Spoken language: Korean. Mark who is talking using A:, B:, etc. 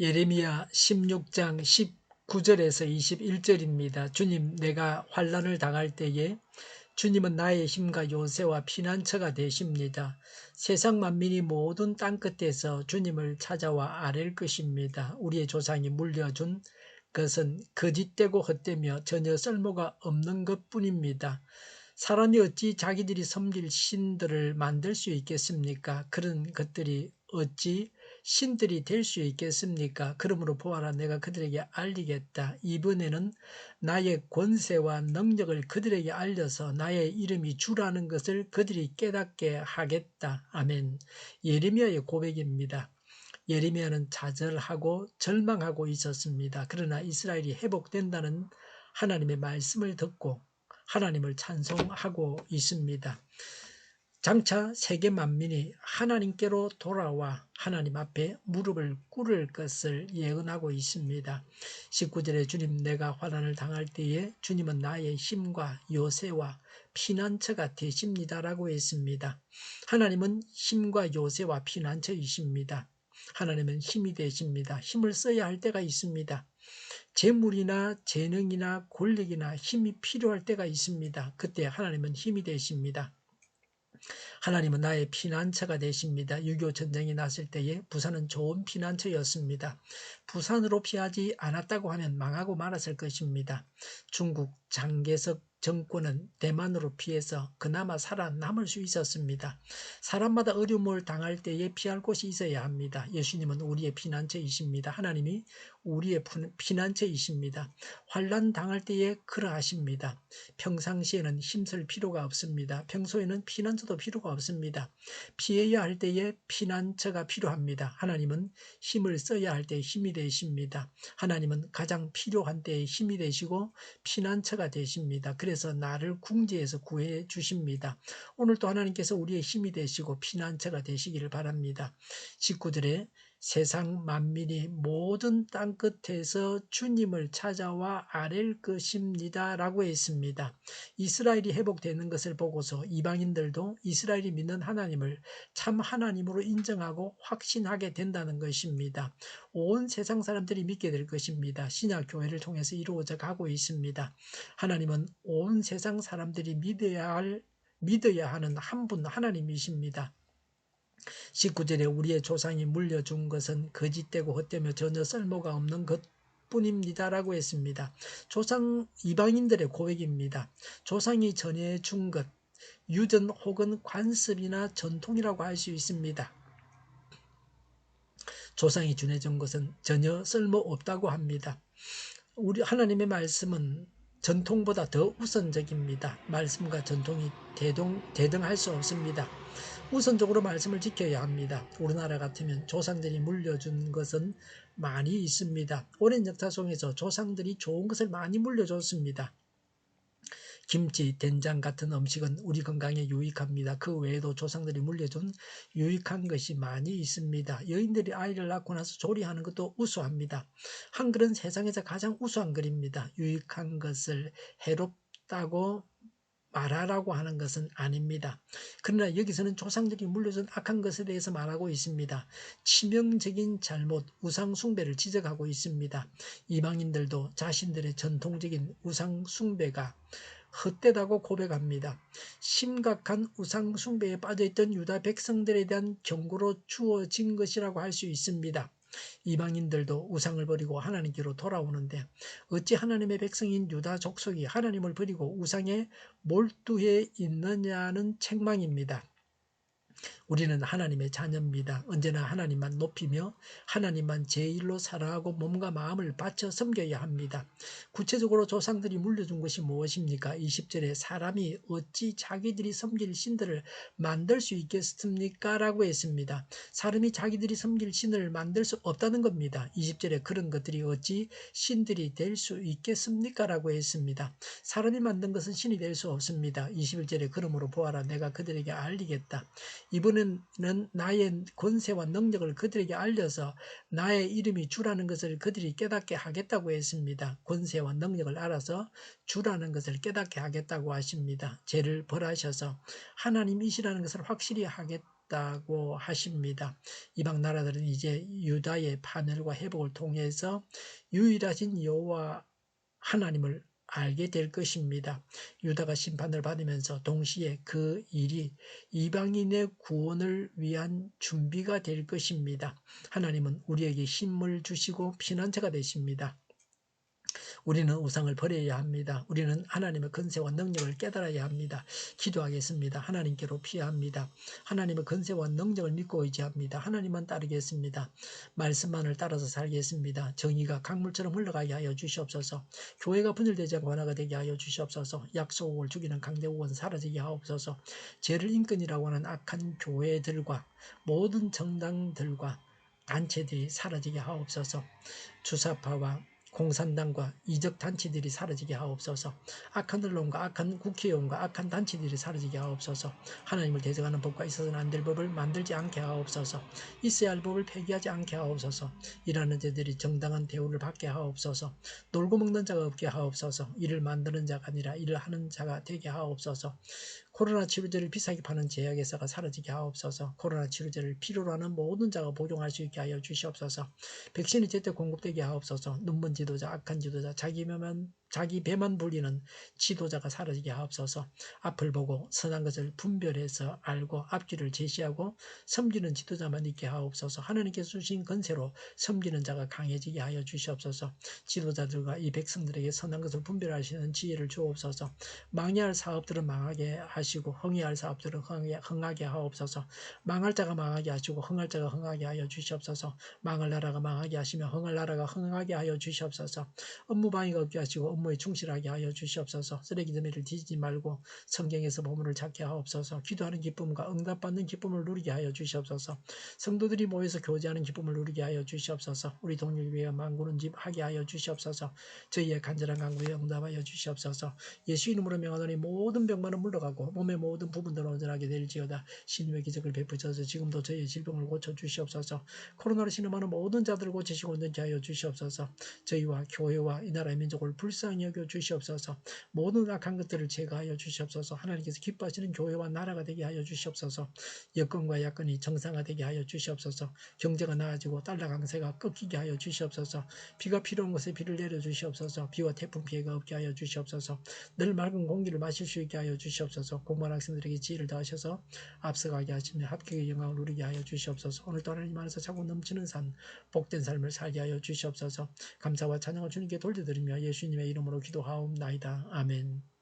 A: 예레미야 16장 19절에서 21절입니다. 주님, 내가 환난을 당할 때에 주님은 나의 힘과 요새와 피난처가 되십니다. 세상 만민이 모든 땅끝에서 주님을 찾아와 아랠 것입니다. 우리의 조상이 물려준 것은 거짓되고 헛되며 전혀 쓸모가 없는 것뿐입니다. 사람이 어찌 자기들이 섬길 신들을 만들 수 있겠습니까? 그런 것들이 어찌 신들이 될 수 있겠습니까? 그러므로 보아라, 내가 그들에게 알리겠다. 이번에는 나의 권세와 능력을 그들에게 알려서 나의 이름이 주라는 것을 그들이 깨닫게 하겠다. 아멘. 예레미야의 고백입니다. 예레미야는 좌절하고 절망하고 있었습니다. 그러나 이스라엘이 회복된다는 하나님의 말씀을 듣고 하나님을 찬송하고 있습니다. 장차 세계 만민이 하나님께로 돌아와 하나님 앞에 무릎을 꿇을 것을 예언하고 있습니다. 19절에 주님, 내가 환난을 당할 때에 주님은 나의 힘과 요새와 피난처가 되십니다라고 했습니다. 하나님은 힘과 요새와 피난처이십니다. 하나님은 힘이 되십니다. 힘을 써야 할 때가 있습니다. 재물이나 재능이나 권력이나 힘이 필요할 때가 있습니다. 그때 하나님은 힘이 되십니다. 하나님은 나의 피난처가 되십니다. 6.25 전쟁이 났을 때에 부산은 좋은 피난처였습니다. 부산으로 피하지 않았다고 하면 망하고 말았을 것입니다. 중국 장개석 정권은 대만으로 피해서 그나마 살아남을 수 있었습니다. 사람마다 어려움을 당할 때에 피할 곳이 있어야 합니다. 예수님은 우리의 피난처이십니다. 하나님이 우리의 피난처이십니다. 환난 당할 때에 그러하십니다. 평상시에는 힘쓸 필요가 없습니다. 평소에는 피난처도 필요가 없습니다. 피해야 할 때에 피난처가 필요합니다. 하나님은 힘을 써야 할 때 힘이 되십니다. 하나님은 가장 필요한 때에 힘이 되시고 피난처가 되십니다. 그래서 나를 궁지에서 구해 주십니다. 오늘도 하나님께서 우리의 힘이 되시고 피난처가 되시기를 바랍니다. 19절에 세상 만민이 모든 땅끝에서 주님을 찾아와 아랠 것입니다 라고 했습니다. 이스라엘이 회복되는 것을 보고서 이방인들도 이스라엘이 믿는 하나님을 참 하나님으로 인정하고 확신하게 된다는 것입니다. 온 세상 사람들이 믿게 될 것입니다. 신약교회를 통해서 이루어져 가고 있습니다. 하나님은 온 세상 사람들이 믿어야 하는 한 분 하나님이십니다. 19절에 우리의 조상이 물려준 것은 거짓되고 헛되며 전혀 쓸모가 없는 것뿐입니다라고 했습니다. 조상 이방인들의 고백입니다. 조상이 전해준 것, 유전 혹은 관습이나 전통이라고 할 수 있습니다. 조상이 전해준 것은 전혀 쓸모없다고 합니다. 우리 하나님의 말씀은 전통보다 더 우선적입니다. 말씀과 전통이 대등할 수 없습니다. 우선적으로 말씀을 지켜야 합니다. 우리나라 같으면 조상들이 물려준 것은 많이 있습니다. 오랜 역사 속에서 조상들이 좋은 것을 많이 물려줬습니다. 김치, 된장 같은 음식은 우리 건강에 유익합니다. 그 외에도 조상들이 물려준 유익한 것이 많이 있습니다. 여인들이 아이를 낳고 나서 조리하는 것도 우수합니다. 한글은 세상에서 가장 우수한 글입니다. 유익한 것을 해롭다고 말하라고 하는 것은 아닙니다. 그러나 여기서는 조상들이 물려준 악한 것에 대해서 말하고 있습니다. 치명적인 잘못, 우상 숭배를 지적하고 있습니다. 이방인들도 자신들의 전통적인 우상 숭배가 헛되다고 고백합니다. 심각한 우상 숭배에 빠져있던 유다 백성들에 대한 경고로 주어진 것이라고 할 수 있습니다. 이방인들도 우상을 버리고 하나님께로 돌아오는데 어찌 하나님의 백성인 유다 족속이 하나님을 버리고 우상에 몰두해 있느냐는 책망입니다. 우리는 하나님의 자녀입니다. 언제나 하나님만 높이며 하나님만 제일로 살아가고 몸과 마음을 바쳐 섬겨야 합니다. 구체적으로 조상들이 물려준 것이 무엇입니까? 20절에 사람이 어찌 자기들이 섬길 신들을 만들 수 있겠습니까? 라고 했습니다. 사람이 자기들이 섬길 신을 만들 수 없다는 겁니다. 20절에 그런 것들이 어찌 신들이 될 수 있겠습니까? 라고 했습니다. 사람이 만든 것은 신이 될 수 없습니다. 21절에 그러므로 보아라, 내가 그들에게 알리겠다. 이번에는 나의 권세와 능력을 그들에게 알려서 나의 이름이 주라는 것을 그들이 깨닫게 하겠다고 했습니다. 권세와 능력을 알아서 주라는 것을 깨닫게 하겠다고 하십니다. 죄를 벌하셔서 하나님이시라는 것을 확실히 되었다고 하십니다. 이방 나라들은 이제 유다의 파멸과 회복을 통해서 유일하신 여호와 하나님을 알게 될 것입니다. 유다가 심판을 받으면서 동시에 그 일이 이방인의 구원을 위한 준비가 될 것입니다. 하나님은 우리에게 힘을 주시고 피난처가 되십니다. 우리는 우상을 버려야 합니다. 우리는 하나님의 권세와 능력을 깨달아야 합니다. 기도하겠습니다. 하나님께로 피해야 합니다. 하나님의 권세와 능력을 믿고 의지합니다. 하나님만 따르겠습니다. 말씀만을 따라서 살겠습니다. 정의가 강물처럼 흘러가게 하여 주시옵소서. 교회가 분열되지 않고 하나가 되게 하여 주시옵소서. 약속을 죽이는 강대국은 사라지게 하옵소서. 죄를 인권이라고 하는 악한 교회들과 모든 정당들과 단체들이 사라지게 하옵소서. 주사파와 공산당과 이적 단체들이 사라지게 하옵소서. 악한 언론과 악한 국회의원과 악한 단체들이 사라지게 하옵소서. 하나님을 대적하는 법과 있어서는 안 될 법을 만들지 않게 하옵소서. 있어야 할 법을 폐기하지 않게 하옵소서. 일하는 자들이 정당한 대우를 받게 하옵소서. 놀고 먹는 자가 없게 하옵소서. 일을 만드는 자가 아니라 일을 하는 자가 되게 하옵소서. 코로나 치료제를 비싸게 파는 제약회사가 사라지게 하옵소서. 코로나 치료제를 필요로 하는 모든 자가 복용할 수 있게 하여 주시옵소서. 백신이 제때 공급되게 하옵소서. 눈먼 지도자, 악한 지도자, 자기 배만 불리는 지도자가 사라지게 하옵소서. 앞을 보고 선한 것을 분별해서 알고 앞길을 제시하고 섬기는 지도자만 있게 하옵소서. 하나님께서 주신 권세로 섬기는 자가 강해지게 하여 주시옵소서. 지도자들과 이 백성들에게 선한 것을 분별하시는 지혜를 주옵소서. 망해할 사업들은 망하게 하시고 흥해할 사업들은 흥하게 하옵소서. 망할 자가 망하게 하시고 흥할 자가 흥하게 하여 주시옵소서. 망할 나라가 망하게 하시며 흥할 나라가 흥하게 하여 주시옵소서. 업무 방해가 없게 하시고 업무에 충실하게 하여 주시옵소서. 쓰레기 더미를 뒤지지 말고 성경에서 보물을 찾게 하옵소서. 기도하는 기쁨과 응답받는 기쁨을 누리게 하여 주시옵소서. 성도들이 모여서 교제하는 기쁨을 누리게 하여 주시옵소서. 우리 동력교회가 만구는 집 하게 하여 주시옵소서. 저희의 간절한 간구에 응답하여 주시옵소서. 예수 이름으로 명하노니 모든 병만은 물러가고 몸의 모든 부분들은 온전하게 될지어다. 신유의 기적을 베푸셔서 지금도 저희의 질병을 고쳐주시옵소서. 코로나로 신음하는 모든 자들을 고치시고 온전케 하여 주시옵소서. 저희와 교회와 이 나라의 민족을 불쌍히 여겨 주시옵소서. 모든 악한 것들을 제거하여 주시옵소서. 하나님께서 기뻐하시는 교회와 나라가 되게 하여 주시옵소서. 여건과 야건이 정상화되게 하여 주시옵소서. 경제가 나아지고 달러 강세가 꺾이게 하여 주시옵소서. 비가 필요한 곳에 비를 내려 주시옵소서. 비와 태풍 피해가 없게 하여 주시옵소서. 늘 맑은 공기를 마실 수 있게 하여 주시옵소서. 공부한 학생들에게 지혜를 더하셔서 앞서가게 하시며 합격의 영광을 누리게 하여 주시옵소서. 오늘도 하나님 안에서 차고 넘치는 산 복된 삶을 살게 하여 주시옵소서. 감사와 찬양을 주님께 돌려드리며 예수님의 이름으로 기도하옵나이다. 아멘.